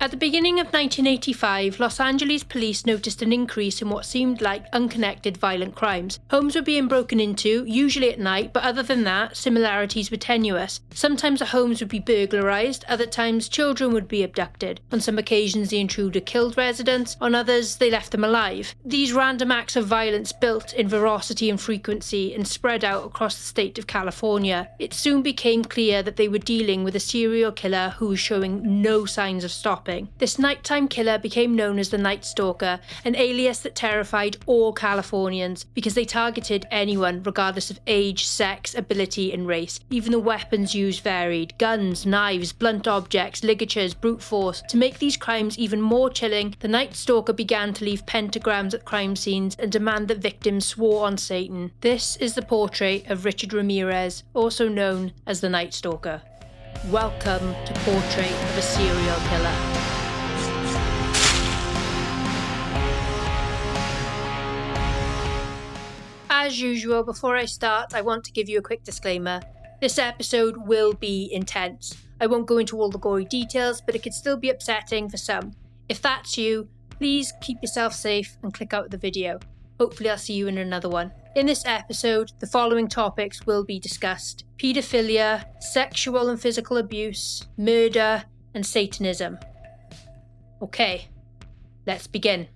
At the beginning of 1985, Los Angeles police noticed an increase in what seemed like unconnected violent crimes. Homes were being broken into, usually at night, but other than that, similarities were tenuous. Sometimes the homes would be burglarised, other times children would be abducted. On some occasions the intruder killed residents, on others they left them alive. These random acts of violence built in ferocity and frequency and spread out across the state of California. It soon became clear that they were dealing with a serial killer who was showing no signs of stopping. This nighttime killer became known as the Nightstalker, an alias that terrified all Californians because they targeted anyone regardless of age, sex, ability and race. Even the weapons used varied: guns, knives, blunt objects, ligatures, brute force. To make these crimes even more chilling, the Nightstalker began to leave pentagrams at crime scenes and demand that victims swore on Satan. This is the portrait of Richard Ramirez, also known as the Nightstalker. Welcome to Portrait of a Serial Killer. As usual, before I start, I want to give you a quick disclaimer. This episode will be intense. I won't go into all the gory details, but it could still be upsetting for some. If that's you, please keep yourself safe and click out the video. Hopefully I'll see you in another one. In this episode, the following topics will be discussed: paedophilia, sexual and physical abuse, murder, and Satanism. Okay, let's begin.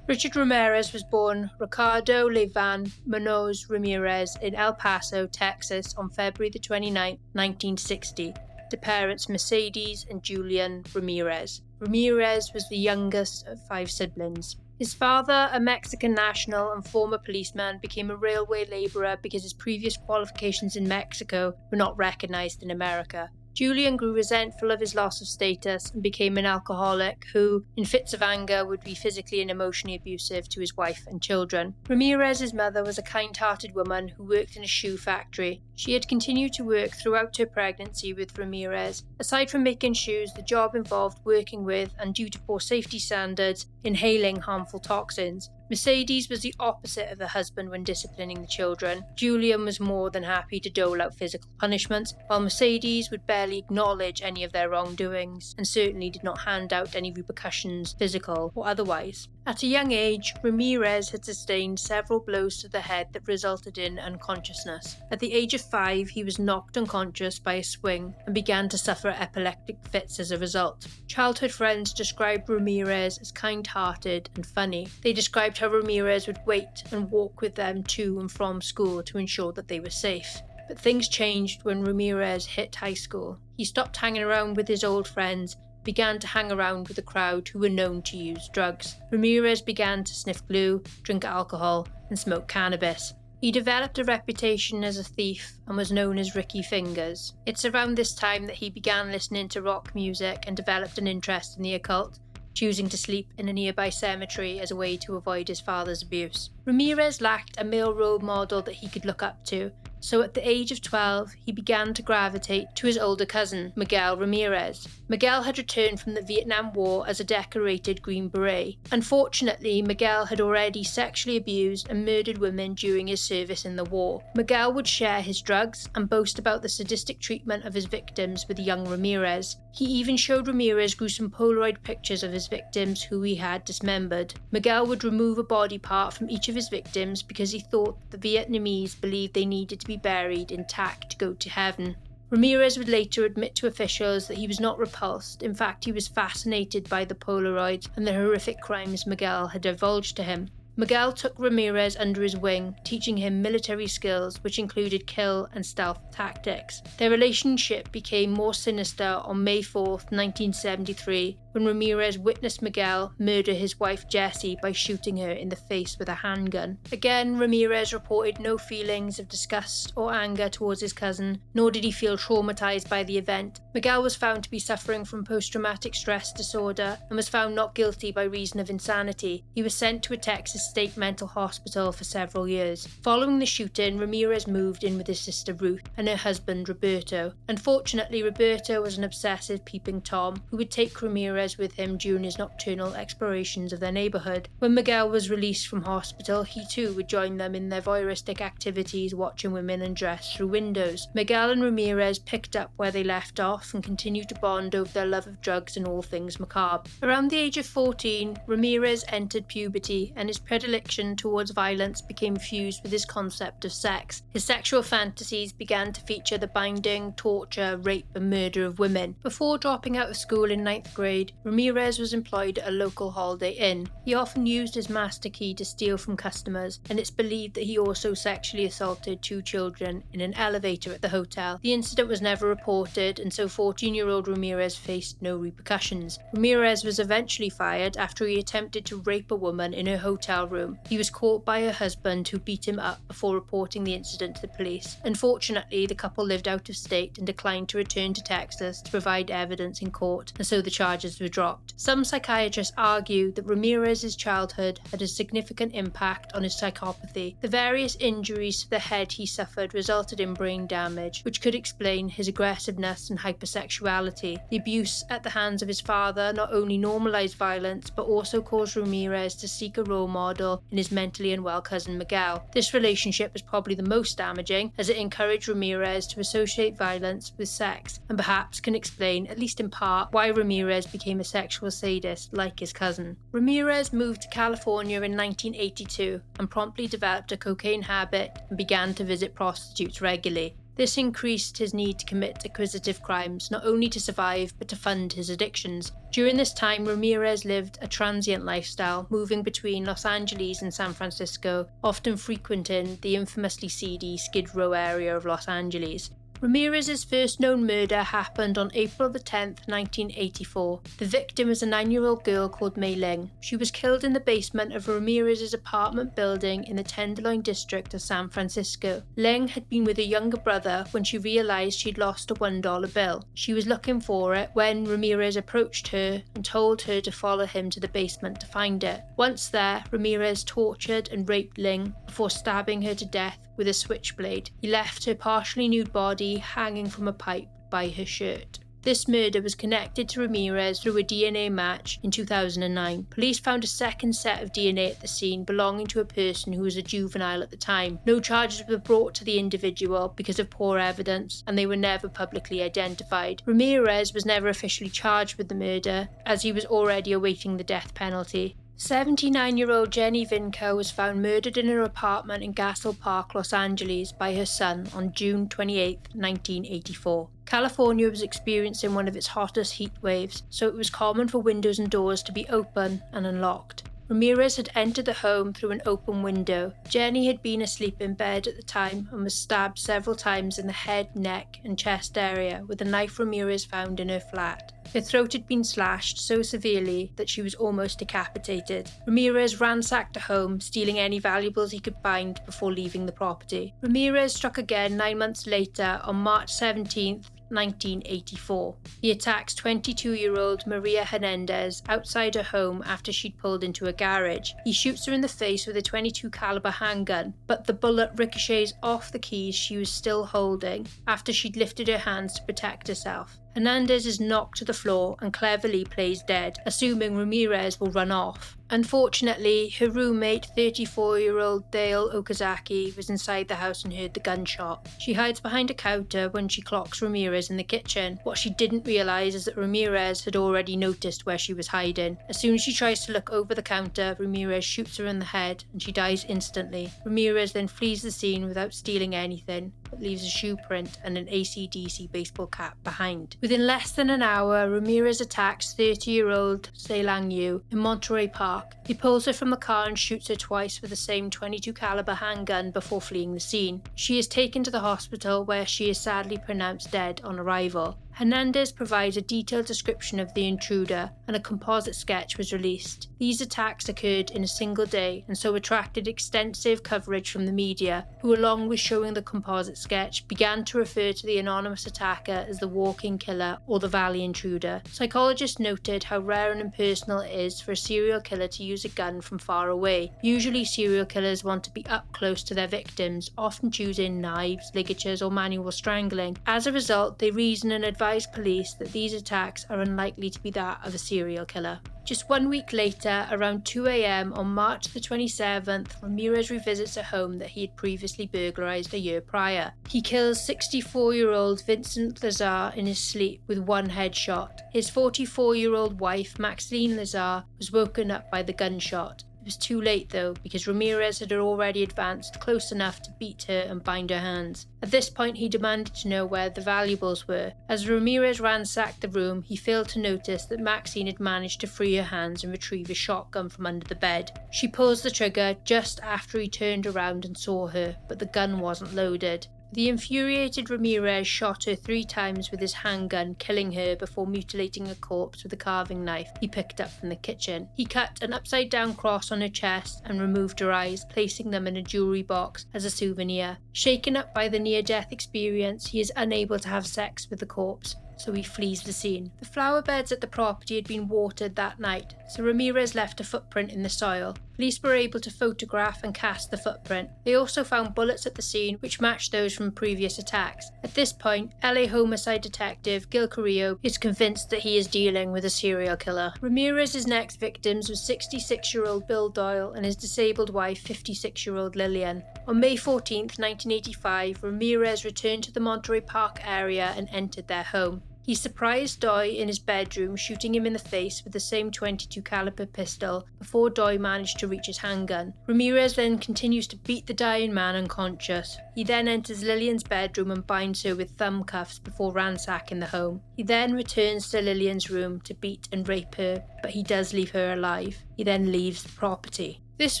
Richard Ramerez was born Ricardo Levan Munoz Ramirez in El Paso, Texas on February the 29th, 1960, to parents Mercedes and Julian Ramirez. Ramirez was the youngest of 5 siblings. His father, a Mexican national and former policeman, became a railway labourer because his previous qualifications in Mexico were not recognised in America. Julian grew resentful of his loss of status and became an alcoholic who, in fits of anger, would be physically and emotionally abusive to his wife and children. Ramirez's mother was a kind-hearted woman who worked in a shoe factory. She had continued to work throughout her pregnancy with Ramirez. Aside from making shoes, the job involved working with, and due to poor safety standards, inhaling harmful toxins. Mercedes was the opposite of the husband when disciplining the children. Julian was more than happy to dole out physical punishments, while Mercedes would barely acknowledge any of their wrongdoings, and certainly did not hand out any repercussions, physical or otherwise. At a young age, Ramirez had sustained several blows to the head that resulted in unconsciousness. At the age of 5, he was knocked unconscious by a swing and began to suffer epileptic fits as a result. Childhood friends described Ramirez as kind-hearted and funny. They described how Ramirez would wait and walk with them to and from school to ensure that they were safe. But things changed when Ramirez hit high school. He stopped hanging around with his old friends, began to hang around with a crowd who were known to use drugs. Ramirez began to sniff glue, drink alcohol, and smoke cannabis. He developed a reputation as a thief and was known as Ricky Fingers. It's around this time that he began listening to rock music and developed an interest in the occult, choosing to sleep in a nearby cemetery as a way to avoid his father's abuse. Ramirez lacked a male role model that he could look up to, so at the age of 12, he began to gravitate to his older cousin, Miguel Ramirez. Miguel had returned from the Vietnam War as a decorated Green Beret. Unfortunately, Miguel had already sexually abused and murdered women during his service in the war. Miguel would share his drugs and boast about the sadistic treatment of his victims with young Ramirez. He even showed Ramirez gruesome Polaroid pictures of his victims who he had dismembered. Miguel would remove a body part from each of his victims because he thought the Vietnamese believed they needed to be buried intact to go to heaven. Ramirez would later admit to officials that he was not repulsed. In fact, he was fascinated by the Polaroids and the horrific crimes Miguel had divulged to him. Miguel took Ramirez under his wing, teaching him military skills which included kill and stealth tactics. Their relationship became more sinister on May 4th, 1973, when Ramirez witnessed Miguel murder his wife Jessie by shooting her in the face with a handgun. Again, Ramirez reported no feelings of disgust or anger towards his cousin, nor did he feel traumatized by the event. Miguel was found to be suffering from post-traumatic stress disorder and was found not guilty by reason of insanity. He was sent to a Texas state mental hospital for several years. Following the shooting, Ramirez moved in with his sister Ruth and her husband Roberto. Unfortunately, Roberto was an obsessive peeping Tom who would take Ramirez Ramirez with him during his nocturnal explorations of their neighborhood. When Miguel was released from hospital, he too would join them in their voyeuristic activities, watching women undress through windows. Miguel and Ramirez picked up where they left off and continued to bond over their love of drugs and all things macabre. Around the age of 14, Ramirez entered puberty, and his predilection towards violence became fused with his concept of sex. His sexual fantasies began to feature the binding, torture, rape and murder of women. Before dropping out of school in 9th grade, Ramirez was employed at a local Holiday Inn. He often used his master key to steal from customers, and it's believed that he also sexually assaulted 2 children in an elevator at the hotel. The incident was never reported, and so 14-year-old Ramirez faced no repercussions. Ramirez was eventually fired after he attempted to rape a woman in her hotel room. He was caught by her husband, who beat him up before reporting the incident to the police. Unfortunately, the couple lived out of state and declined to return to Texas to provide evidence in court, and so the charges were dropped. Some psychiatrists argue that Ramirez's childhood had a significant impact on his psychopathy. The various injuries to the head he suffered resulted in brain damage, which could explain his aggressiveness and hypersexuality. The abuse at the hands of his father not only normalized violence, but also caused Ramirez to seek a role model in his mentally unwell cousin Miguel. This relationship was probably the most damaging, as it encouraged Ramirez to associate violence with sex, and perhaps can explain, at least in part, why Ramirez became a sexual sadist like his cousin. Ramirez moved to California in 1982 and promptly developed a cocaine habit and began to visit prostitutes regularly. This increased his need to commit acquisitive crimes, not only to survive, but to fund his addictions. During this time, Ramirez lived a transient lifestyle, moving between Los Angeles and San Francisco, often frequenting the infamously seedy Skid Row area of Los Angeles. Ramirez's first known murder happened on April 10, 1984. The victim was a 9-year-old girl called Mei Ling. She was killed in the basement of Ramirez's apartment building in the Tenderloin district of San Francisco. Ling had been with her younger brother when she realized she'd lost a $1 bill. She was looking for it when Ramirez approached her and told her to follow him to the basement to find it. Once there, Ramirez tortured and raped Ling before stabbing her to death with a switchblade. He left her partially nude body hanging from a pipe by her shirt. This murder was connected to Ramirez through a DNA match in 2009. Police found a second set of DNA at the scene belonging to a person who was a juvenile at the time. No charges were brought to the individual because of poor evidence, and they were never publicly identified. Ramirez was never officially charged with the murder, as he was already awaiting the death penalty. 79-year-old Jenny Vinco was found murdered in her apartment in Gasol Park, Los Angeles by her son on June 28, 1984. California was experiencing one of its hottest heat waves, so it was common for windows and doors to be open and unlocked. Ramirez had entered the home through an open window. Jenny had been asleep in bed at the time and was stabbed several times in the head, neck and chest area with a knife Ramirez found in her flat. Her throat had been slashed so severely that she was almost decapitated. Ramirez ransacked the home, stealing any valuables he could find before leaving the property. Ramirez struck again 9 months later on March 17th, 1984. He attacks 22-year-old Maria Hernandez outside her home after she'd pulled into a garage. He shoots her in the face with a .22 caliber handgun, but the bullet ricochets off the keys she was still holding after she'd lifted her hands to protect herself. Hernandez is knocked to the floor and cleverly plays dead, assuming Ramirez will run off. Unfortunately, her roommate, 34-year-old Dale Okazaki, was inside the house and heard the gunshot. She hides behind a counter when she clocks Ramirez in the kitchen. What she didn't realise is that Ramirez had already noticed where she was hiding. As soon as she tries to look over the counter, Ramirez shoots her in the head and she dies instantly. Ramirez then flees the scene without stealing anything, but leaves a shoe print and an AC/DC baseball cap behind. Within less than an hour, Ramirez attacks 30-year-old Seilang Yu in Monterey Park. He pulls her from the car and shoots her twice with the same .22 caliber handgun before fleeing the scene. She is taken to the hospital where she is sadly pronounced dead on arrival. Hernandez provides a detailed description of the intruder, and a composite sketch was released. These attacks occurred in a single day and so attracted extensive coverage from the media, who, along with showing the composite sketch, began to refer to the anonymous attacker as the walking killer or the Valley Intruder. Psychologists noted how rare and impersonal it is for a serial killer to use a gun from far away. Usually serial killers want to be up close to their victims, often choosing knives, ligatures or manual strangling. As a result, they reason and advise advised police that these attacks are unlikely to be that of a serial killer. Just 1 week later, around 2 a.m. on March the 27th, Ramirez revisits a home that he had previously burglarized a year prior. He kills 64-year-old Vincent Lazar in his sleep with one headshot. His 44-year-old wife, Maxine Lazar, was woken up by the gunshot. It was too late though, because Ramirez had already advanced close enough to beat her and bind her hands. At this point, he demanded to know where the valuables were. As Ramirez ransacked the room, he failed to notice that Maxine had managed to free her hands and retrieve a shotgun from under the bed. She pulls the trigger just after he turned around and saw her, but the gun wasn't loaded. The infuriated Ramirez shot her 3 times with his handgun, killing her before mutilating her corpse with a carving knife he picked up from the kitchen. He cut an upside-down cross on her chest and removed her eyes, placing them in a jewelry box as a souvenir. Shaken up by the near-death experience, he is unable to have sex with the corpse, so he flees the scene. The flower beds at the property had been watered that night, so Ramirez left a footprint in the soil. Police were able to photograph and cast the footprint. They also found bullets at the scene which matched those from previous attacks. At this point, LA homicide detective Gil Carrillo is convinced that he is dealing with a serial killer. Ramirez's next victims were 66-year-old Bill Doyle and his disabled wife, 56-year-old Lillian. On May 14, 1985, Ramirez returned to the Monterey Park area and entered their home. He surprised Doy in his bedroom, shooting him in the face with the same .22 caliber pistol before Doy managed to reach his handgun. Ramirez then continues to beat the dying man unconscious. He then enters Lillian's bedroom and binds her with thumb cuffs before ransacking the home. He then returns to Lillian's room to beat and rape her, but he does leave her alive. He then leaves the property. This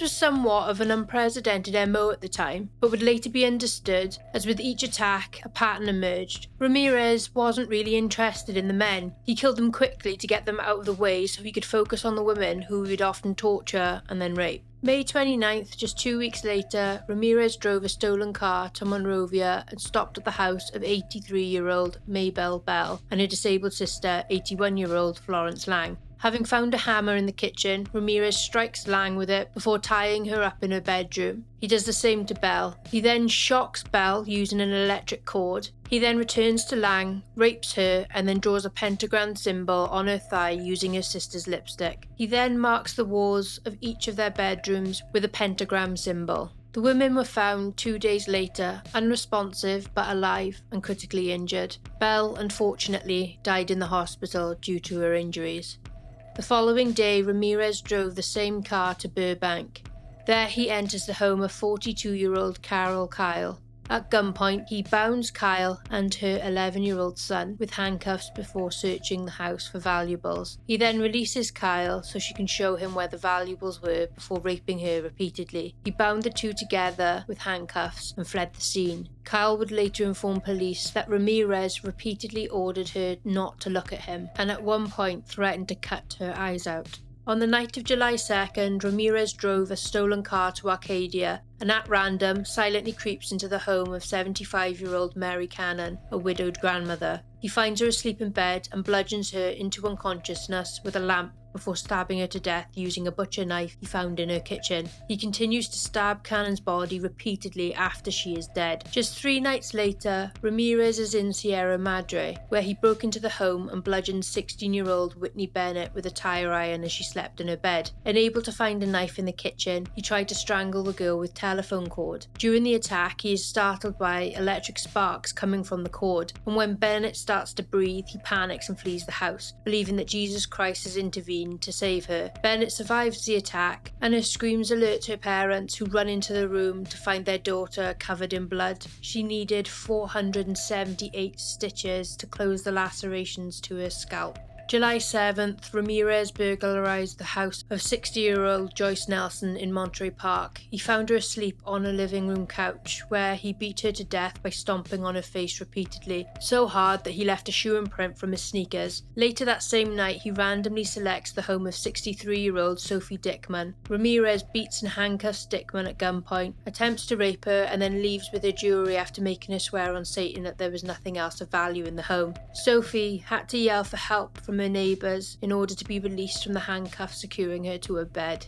was somewhat of an unprecedented MO at the time, but would later be understood as with each attack, a pattern emerged. Ramirez wasn't really interested in the men. He killed them quickly to get them out of the way so he could focus on the women who he would often torture and then rape. May 29th, just 2 weeks later, Ramirez drove a stolen car to Monrovia and stopped at the house of 83-year-old Maybelle Bell and her disabled sister, 81-year-old Florence Lang. Having found a hammer in the kitchen, Ramirez strikes Lang with it before tying her up in her bedroom. He does the same to Bell. He then shocks Bell using an electric cord. He then returns to Lang, rapes her, and then draws a pentagram symbol on her thigh using her sister's lipstick. He then marks the walls of each of their bedrooms with a pentagram symbol. The women were found 2 days later, unresponsive but alive and critically injured. Bell, unfortunately, died in the hospital due to her injuries. The following day, Ramirez drove the same car to Burbank. There he enters the home of 42-year-old Carol Kyle. At gunpoint, he bounds Kyle and her 11-year-old son with handcuffs before searching the house for valuables. He then releases Kyle so she can show him where the valuables were before raping her repeatedly. He bound the two together with handcuffs and fled the scene. Kyle would later inform police that Ramirez repeatedly ordered her not to look at him and at one point threatened to cut her eyes out. On the night of July 2nd, Ramirez drove a stolen car to Arcadia and at random silently creeps into the home of 75-year-old Mary Cannon, a widowed grandmother. He finds her asleep in bed and bludgeons her into unconsciousness with a lamp before stabbing her to death using a butcher knife he found in her kitchen. He continues to stab Cannon's body repeatedly after she is dead. Just 3 nights later, Ramirez is in Sierra Madre, where he broke into the home and bludgeoned 16-year-old Whitney Bennett with a tire iron as she slept in her bed. Unable to find a knife in the kitchen, he tried to strangle the girl with telephone cord. During the attack, he is startled by electric sparks coming from the cord, and when Bennett starts to breathe, he panics and flees the house, believing that Jesus Christ has intervened to save her. Bennett survives the attack, and her screams alert her parents, who run into the room to find their daughter covered in blood. She needed 478 stitches to close the lacerations to her scalp. July 7th, Ramirez burglarized the house of 60-year-old Joyce Nelson in Monterey Park. He found her asleep on a living room couch, where he beat her to death by stomping on her face repeatedly, so hard that he left a shoe imprint from his sneakers. Later that same night, he randomly selects the home of 63-year-old Sophie Dickman. Ramirez beats and handcuffs Dickman at gunpoint, attempts to rape her, and then leaves with her jewelry after making her swear on Satan that there was nothing else of value in the home. Sophie had to yell for help from her neighbours in order to be released from the handcuffs securing her to her bed.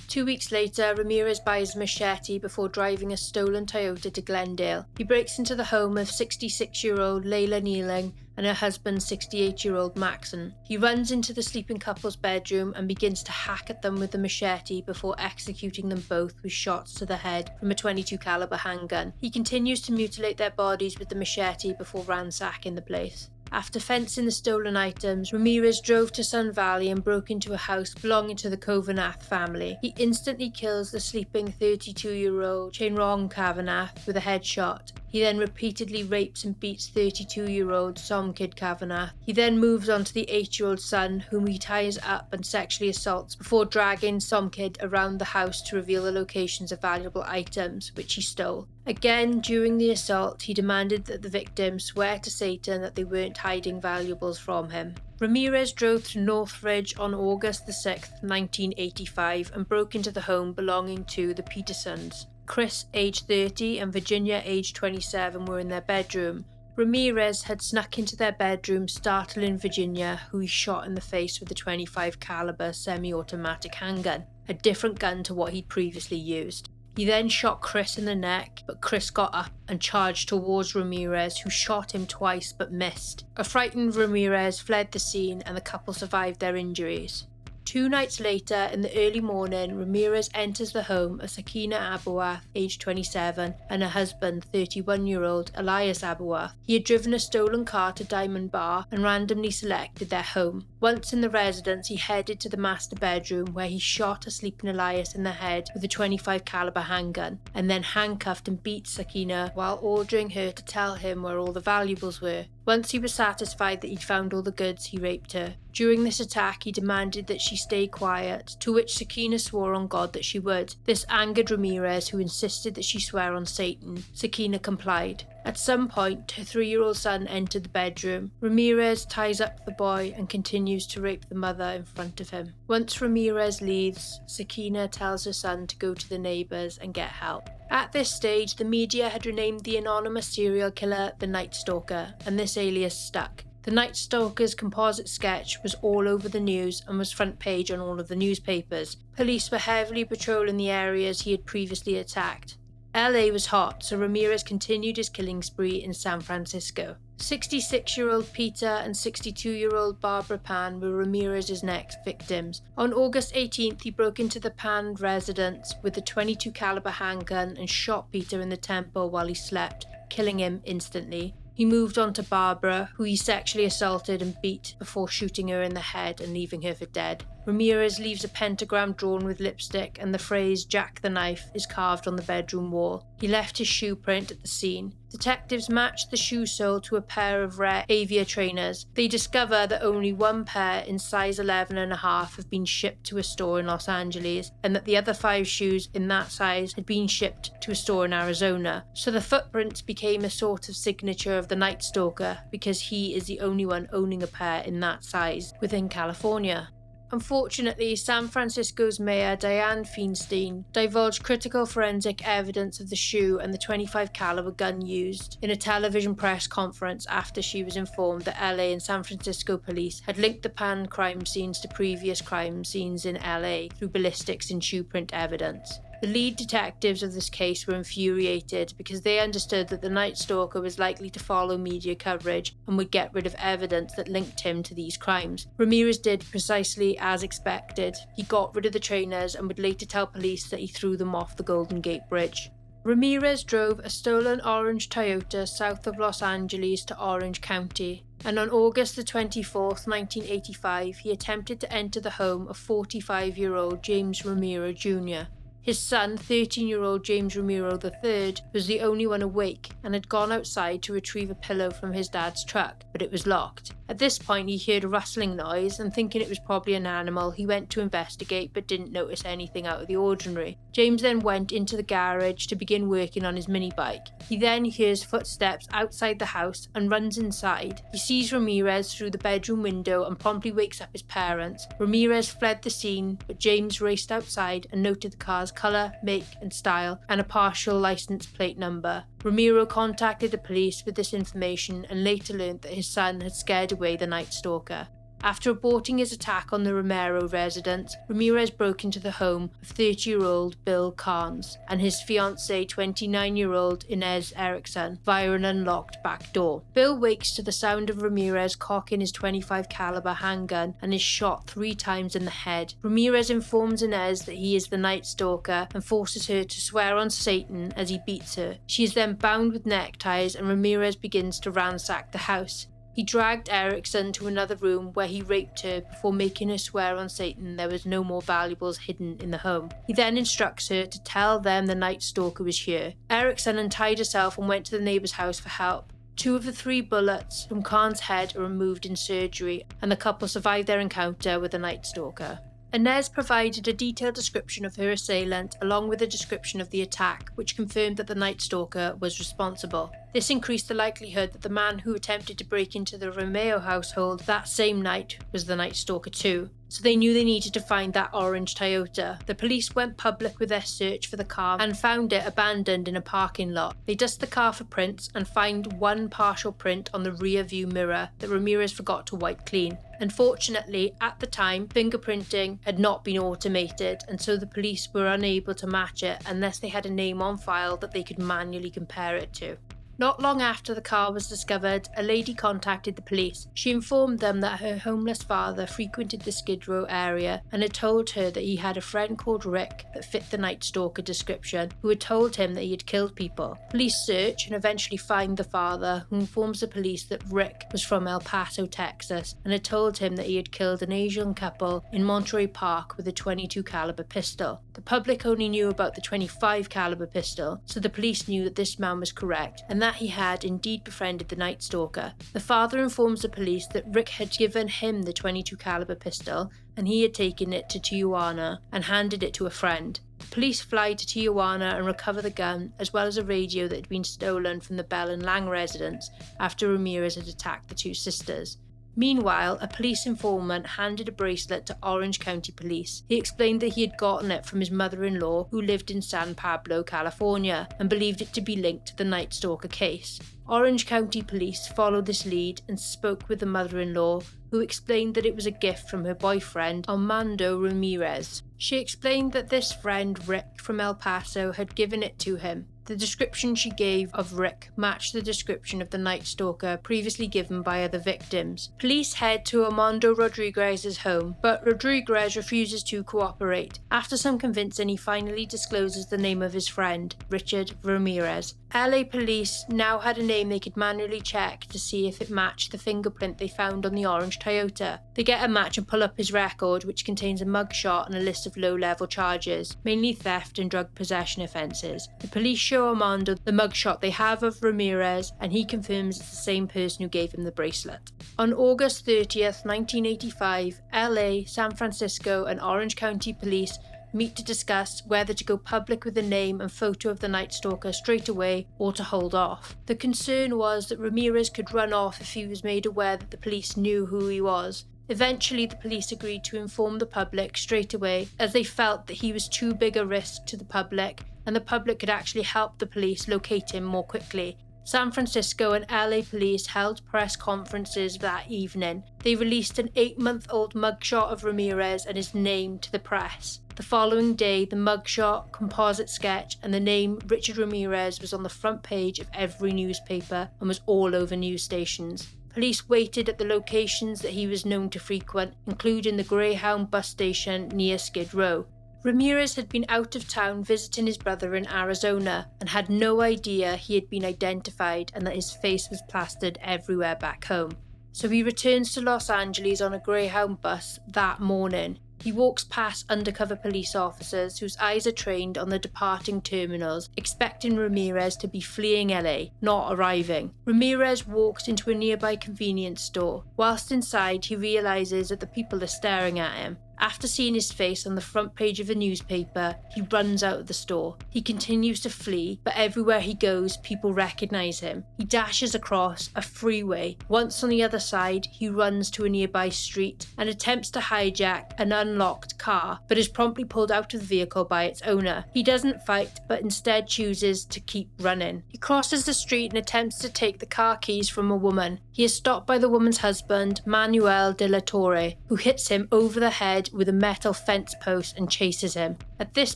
2 weeks later, Ramirez buys a machete before driving a stolen Toyota to Glendale. He breaks into the home of 66-year-old Layla Nealing and her husband 68-year-old Maxon. He runs into the sleeping couple's bedroom and begins to hack at them with a machete before executing them both with shots to the head from a .22 caliber handgun. He continues to mutilate their bodies with the machete before ransacking the place. After fencing the stolen items, Ramirez drove to Sun Valley and broke into a house belonging to the Kavanagh family. He instantly kills the sleeping 32-year-old Chenrong Kavanagh with a headshot. He then repeatedly rapes and beats 32-year-old Somkid Kavanagh. He then moves on to the 8-year-old son, whom he ties up and sexually assaults before dragging Somkid around the house to reveal the locations of valuable items, which he stole. Again, during the assault, he demanded that the victim swear to Satan that they weren't hiding valuables from him. Ramirez drove to Northridge on August 6, 1985 and broke into the home belonging to the Petersons. Chris, age 30, and Virginia, age 27, were in their bedroom. Ramirez had snuck into their bedroom, startling Virginia, who he shot in the face with a .25 caliber semi-automatic handgun, a different gun to what he'd previously used. He then shot Chris in the neck, but Chris got up and charged towards Ramirez, who shot him twice but missed. A frightened Ramirez fled the scene and the couple survived their injuries. 2 nights later, in the early morning, Ramirez enters the home of Sakina Abuath, age 27, and her husband, 31-year-old Alias Abuath. He had driven a stolen car to Diamond Bar and randomly selected their home. Once in the residence, he headed to the master bedroom where he shot a sleeping Alias in the head with a .25 caliber handgun, and then handcuffed and beat Sakina while ordering her to tell him where all the valuables were. Once he was satisfied that he'd found all the goods, he raped her. During this attack, he demanded that she stay quiet, to which Sakina swore on God that she would. This angered Ramirez, who insisted that she swear on Satan. Sakina complied. At some point, her 3-year-old son entered the bedroom. Ramirez ties up the boy and continues to rape the mother in front of him. Once Ramirez leaves, Sakina tells her son to go to the neighbours and get help. At this stage, the media had renamed the anonymous serial killer the Nightstalker, and this alias stuck. The Nightstalker's composite sketch was all over the news and was front page on all of the newspapers. Police were heavily patrolling the areas he had previously attacked. LA was hot, so Ramirez continued his killing spree in San Francisco. 66-year-old Peter and 62-year-old Barbara Pan were Ramirez's next victims. On August 18th, he broke into the Pan residence with a .22 caliber handgun and shot Peter in the temple while he slept, killing him instantly. He moved on to Barbara, who he sexually assaulted and beat before shooting her in the head and leaving her for dead. Ramirez leaves a pentagram drawn with lipstick, and the phrase "Jack the Knife" is carved on the bedroom wall. He left his shoe print at the scene. Detectives matched the shoe sole to a pair of rare Avia trainers. They discover that only one pair in size 11.5 have been shipped to a store in Los Angeles, and that the other 5 shoes in that size had been shipped to a store in Arizona. So the footprints became a sort of signature of the Nightstalker, because he is the only one owning a pair in that size within California. Unfortunately, San Francisco's Mayor Dianne Feinstein divulged critical forensic evidence of the shoe and the .25 caliber gun used in a television press conference after she was informed that LA and San Francisco police had linked the Pan crime scenes to previous crime scenes in LA through ballistics and shoe print evidence. The lead detectives of this case were infuriated because they understood that the Nightstalker was likely to follow media coverage and would get rid of evidence that linked him to these crimes. Ramirez did precisely as expected. He got rid of the trainers and would later tell police that he threw them off the Golden Gate Bridge. Ramirez drove a stolen orange Toyota south of Los Angeles to Orange County, and on August 24th, 1985, he attempted to enter the home of 45-year-old James Ramirez Jr. His son, 13-year-old James Ramirez III, was the only one awake and had gone outside to retrieve a pillow from his dad's truck, but it was locked. At this point, he heard a rustling noise, and thinking it was probably an animal, he went to investigate but didn't notice anything out of the ordinary. James then went into the garage to begin working on his mini bike. He then hears footsteps outside the house and runs inside. He sees Ramirez through the bedroom window and promptly wakes up his parents. Ramirez fled the scene, but James raced outside and noted the car's colour, make and style, and a partial license plate number. Ramirez contacted the police with this information and later learned that his son had scared away the Nightstalker. After aborting his attack on the Ramirez residence, Ramirez broke into the home of 30-year-old Bill Carnes and his fiancée 29-year-old Inez Erickson via an unlocked back door. Bill wakes to the sound of Ramirez cocking his .25 caliber handgun and is shot 3 times in the head. Ramirez informs Inez that he is the Nightstalker and forces her to swear on Satan as he beats her. She is then bound with neckties and Ramirez begins to ransack the house. He dragged Erickson to another room where he raped her before making her swear on Satan there was no more valuables hidden in the home. He then instructs her to tell them the Nightstalker was here. Erickson untied herself and went to the neighbour's house for help. 2 of the 3 bullets from Khan's head are removed in surgery, and the couple survived their encounter with the Nightstalker. Inez provided a detailed description of her assailant along with a description of the attack, which confirmed that the Nightstalker was responsible. This increased the likelihood that the man who attempted to break into the Romeo household that same night was the Nightstalker too, so they knew they needed to find that orange Toyota. The police went public with their search for the car and found it abandoned in a parking lot. They dust the car for prints and find 1 partial print on the rear view mirror that Ramirez forgot to wipe clean. Unfortunately, at the time, fingerprinting had not been automated, and so the police were unable to match it unless they had a name on file that they could manually compare it to. Not long after the car was discovered, a lady contacted the police. She informed them that her homeless father frequented the Skid Row area and had told her that he had a friend called Rick that fit the Nightstalker description, who had told him that he had killed people. Police search and eventually find the father, who informs the police that Rick was from El Paso, Texas, and had told him that he had killed an Asian couple in Monterey Park with a .22 caliber pistol. The public only knew about the .25 caliber pistol, so the police knew that this man was correct, and that he had indeed befriended the Nightstalker. The father informs the police that Rick had given him the .22 caliber pistol and he had taken it to Tijuana and handed it to a friend. The police fly to Tijuana and recover the gun as well as a radio that had been stolen from the Bell and Lang residence after Ramirez had attacked the 2 sisters. Meanwhile, a police informant handed a bracelet to Orange County Police. He explained that he had gotten it from his mother-in-law, who lived in San Pablo, California, and believed it to be linked to the Nightstalker case. Orange County Police followed this lead and spoke with the mother-in-law, who explained that it was a gift from her boyfriend, Armando Ramirez. She explained that this friend, Rick, from El Paso, had given it to him. The description she gave of Rick matched the description of the Nightstalker previously given by other victims. Police head to Armando Rodriguez's home, but Rodriguez refuses to cooperate. After some convincing, he finally discloses the name of his friend, Richard Ramerez. LA police now had a name they could manually check to see if it matched the fingerprint they found on the orange Toyota. They get a match and pull up his record, which contains a mugshot and a list of low-level charges, mainly theft and drug possession offences. The police show Armando the mugshot they have of Ramirez, and he confirms it's the same person who gave him the bracelet. On August 30th, 1985, LA, San Francisco and Orange County police meet to discuss whether to go public with the name and photo of the Nightstalker straight away or to hold off. The concern was that Ramirez could run off if he was made aware that the police knew who he was. Eventually, the police agreed to inform the public straight away, as they felt that he was too big a risk to the public and the public could actually help the police locate him more quickly. San Francisco and LA police held press conferences that evening. They released an 8-month-old mugshot of Ramirez and his name to the press. The following day, the mugshot, composite sketch, and the name Richard Ramerez was on the front page of every newspaper and was all over news stations. Police waited at the locations that he was known to frequent, including the Greyhound bus station near Skid Row. Ramirez had been out of town visiting his brother in Arizona and had no idea he had been identified and that his face was plastered everywhere back home. So he returns to Los Angeles on a Greyhound bus that morning. He walks past undercover police officers whose eyes are trained on the departing terminals, expecting Ramirez to be fleeing LA, not arriving. Ramirez walks into a nearby convenience store. Whilst inside, he realises that the people are staring at him. After seeing his face on the front page of a newspaper, he runs out of the store. He continues to flee, but everywhere he goes, people recognise him. He dashes across a freeway. Once on the other side, he runs to a nearby street and attempts to hijack an unlocked car, but is promptly pulled out of the vehicle by its owner. He doesn't fight, but instead chooses to keep running. He crosses the street and attempts to take the car keys from a woman. He is stopped by the woman's husband, Manuel de la Torre, who hits him over the head with a metal fence post and chases him. At this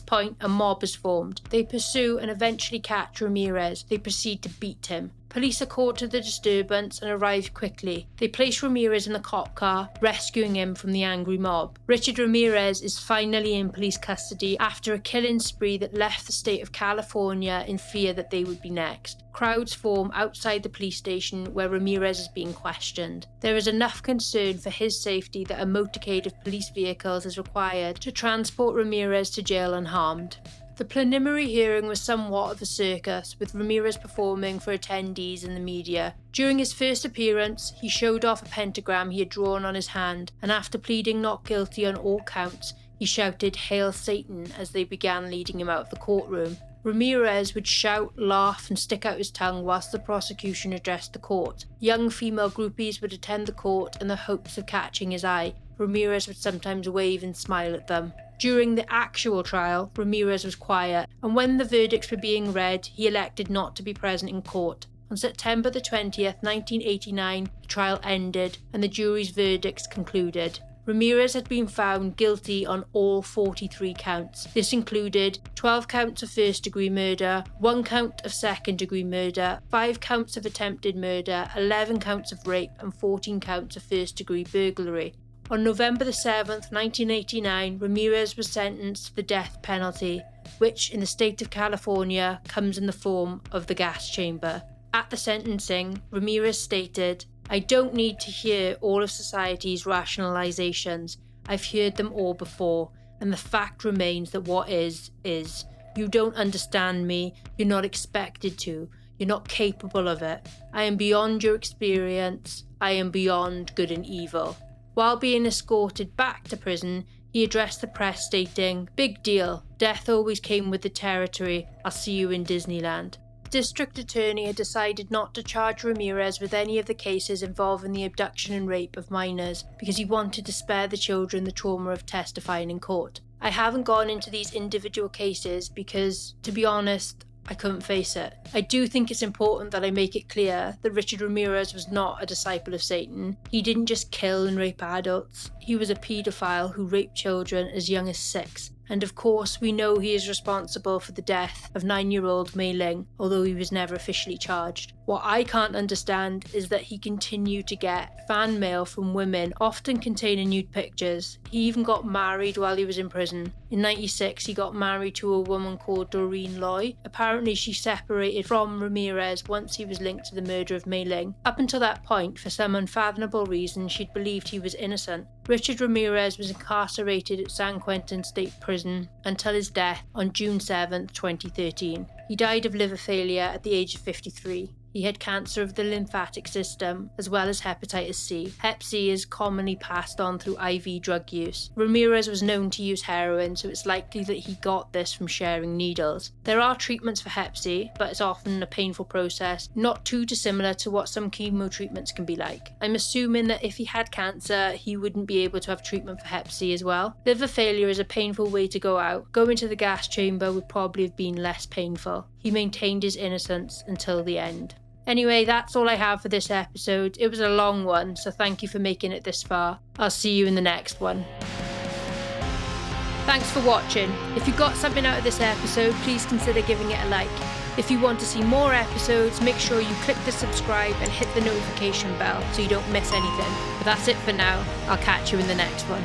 point, a mob is formed. They pursue and eventually catch Ramirez. They proceed to beat him. Police are called to the disturbance and arrive quickly. They place Ramirez in the cop car, rescuing him from the angry mob. Richard Ramirez is finally in police custody after a killing spree that left the state of California in fear that they would be next. Crowds form outside the police station where Ramirez is being questioned. There is enough concern for his safety that a motorcade of police vehicles is required to transport Ramirez to jail unharmed. The preliminary hearing was somewhat of a circus, with Ramirez performing for attendees and the media. During his first appearance, he showed off a pentagram he had drawn on his hand, and after pleading not guilty on all counts, he shouted "Hail Satan" as they began leading him out of the courtroom. Ramirez would shout, laugh and stick out his tongue whilst the prosecution addressed the court. Young female groupies would attend the court in the hopes of catching his eye. Ramirez would sometimes wave and smile at them. During the actual trial, Ramirez was quiet, and when the verdicts were being read, he elected not to be present in court. On September the 20th, 1989, the trial ended and the jury's verdicts concluded. Ramirez had been found guilty on all 43 counts. This included 12 counts of first-degree murder, 1 count of second-degree murder, 5 counts of attempted murder, 11 counts of rape, and 14 counts of first-degree burglary. On November the 7th, 1989, Ramirez was sentenced to the death penalty, which in the state of California comes in the form of the gas chamber. At the sentencing, Ramirez stated, "I don't need to hear all of society's rationalizations. I've heard them all before, and the fact remains that what is. You don't understand me, you're not expected to, you're not capable of it. I am beyond your experience, I am beyond good and evil." While being escorted back to prison, he addressed the press stating, "Big deal, death always came with the territory, I'll see you in Disneyland." The district attorney had decided not to charge Ramirez with any of the cases involving the abduction and rape of minors because he wanted to spare the children the trauma of testifying in court. I haven't gone into these individual cases because, to be honest, I couldn't face it. I do think it's important that I make it clear that Richard Ramirez was not a disciple of Satan. He didn't just kill and rape adults. He was a paedophile who raped children as young as 6. And of course, we know he is responsible for the death of 9-year-old Mei Ling, although he was never officially charged. What I can't understand is that he continued to get fan mail from women, often containing nude pictures. He even got married while he was in prison. In '96, he got married to a woman called Doreen Loy. Apparently, she separated from Ramirez once he was linked to the murder of Mei Ling. Up until that point, for some unfathomable reason, she'd believed he was innocent. Richard Ramirez was incarcerated at San Quentin State Prison until his death on June 7, 2013. He died of liver failure at the age of 53. He had cancer of the lymphatic system, as well as hepatitis C. Hep C is commonly passed on through IV drug use. Ramirez was known to use heroin, so it's likely that he got this from sharing needles. There are treatments for Hep C, but it's often a painful process, not too dissimilar to what some chemo treatments can be like. I'm assuming that if he had cancer, he wouldn't be able to have treatment for Hep C as well. Liver failure is a painful way to go out. Going to the gas chamber would probably have been less painful. He maintained his innocence until the end. Anyway, that's all I have for this episode. It was a long one, so thank you for making it this far. I'll see you in the next one. Thanks for watching. If you got something out of this episode, please consider giving it a like. If you want to see more episodes, make sure you click the subscribe and hit the notification bell so you don't miss anything. But that's it for now. I'll catch you in the next one.